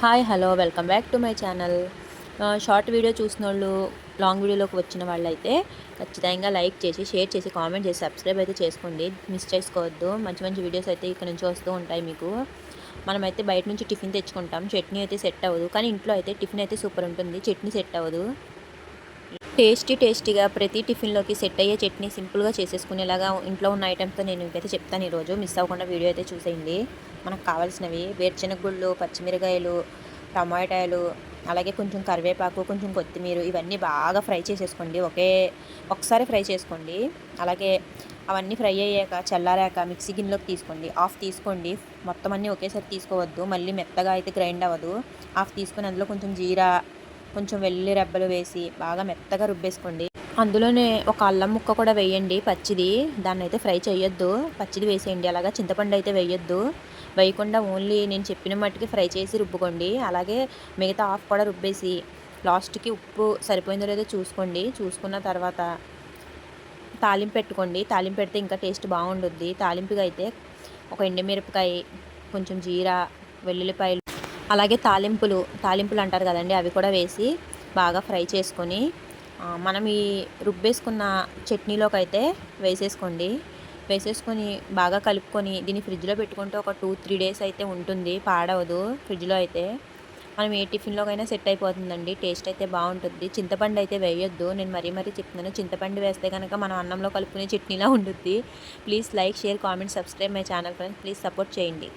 Hi hello welcome back to my channel. Short video చూసినోళ్ళు long వీడియోలోకి వచ్చిన వాళ్ళైతే ఖచ్చితంగా లైక్ చేసి షేర్ చేసి కామెంట్ చేసి సబ్స్క్రైబ్ అయితే చేసుకోండి. మిస్ చేసుకోవద్దు. మంచి మంచి వీడియోస్ అయితే ఇక్కడ నుంచి వస్తూ ఉంటాయి మీకు. మనమైతే బయట నుంచి టిఫిన్ తెచ్చుకుంటాం, చట్నీ అయితే సెట్ అవ్వదు. కానీ ఇంట్లో అయితే టిఫిన్ అయితే సూపర్ ఉంటుంది, చట్నీ సెట్ అవ్వదు. టేస్టీగా ప్రతి టిఫిన్లోకి సెట్ అయ్యే చట్నీ సింపుల్గా చేసేసుకునేలాగా ఇంట్లో ఉన్న ఐటమ్స్తో నేను మీకైతే చెప్తాను. ఈరోజు మిస్ అవ్వకుండా వీడియో అయితే చూసేయండి. మనకు కావాల్సినవి వేరుశెనగగుళ్ళు, పచ్చిమిరకాయలు, టమాటాలు, అలాగే కొంచెం కరివేపాకు, కొంచెం కొత్తిమీర, ఇవన్నీ బాగా ఫ్రై చేసేసుకోండి. ఒకసారి ఫ్రై చేసుకోండి. అలాగే అవన్నీ ఫ్రై అయ్యాక చల్లారాక మిక్సీ గిన్నెలోకి తీసుకోండి. హాఫ్ తీసుకోండి, మొత్తం అన్నీ ఒకేసారి తీసుకోవద్దు, మళ్ళీ మెత్తగా అయితే గ్రైండ్ అవ్వదు. హాఫ్ తీసుకొని అందులో కొంచెం జీరా, కొంచెం వెల్లుల్లి రెబ్బలు వేసి బాగా మెత్తగా రుబ్బేసుకోండి. అందులోనే ఒక అల్లం ముక్క కూడా వేయండి పచ్చిది. దాన్ని అయితే ఫ్రై చేయొద్దు, పచ్చిది వేసేయండి. అలాగా చింతపండు అయితే వేయొద్దు, వేయకుండా ఓన్లీ నేను చెప్పిన మట్టుకి ఫ్రై చేసి రుబ్బుకోండి. అలాగే మిగతా హాఫ్ కూడా రుబ్బేసి లాస్ట్కి ఉప్పు సరిపోయిందో లేదో చూసుకోండి. చూసుకున్న తర్వాత తాలింపు పెట్టుకోండి. తాలింపు పెడితే ఇంకా టేస్ట్ బాగుండుద్ది. తాలింపుగా అయితే ఒక ఎండుమిరపకాయ, కొంచెం జీరా, వెల్లుల్లిపాయలు, అలాగే తాలింపులు అంటారు కదండి, అవి కూడా వేసి బాగా ఫ్రై చేసుకొని మనం ఈ రుబ్బేసుకున్న చట్నీలోకి అయితే వేసేసుకొని బాగా కలుపుకొని దీన్ని ఫ్రిడ్జ్లో పెట్టుకుంటే ఒక 2-3 డేస్ అయితే ఉంటుంది, పాడవదు. ఫ్రిడ్జ్లో అయితే మనం ఏ టిఫిన్లోకైనా సెట్ అయిపోతుందండి. టేస్ట్ అయితే బాగుంటుంది. చింతపండు అయితే వేయొద్దు, నేను మరీ చెప్తున్నాను. చింతపండు వేస్తే కనుక మనం అన్నంలో కలుపుకునే చట్నీలా ఉంటుంది. Please like, share, comment, subscribe my channel friends. Please support చేయండి.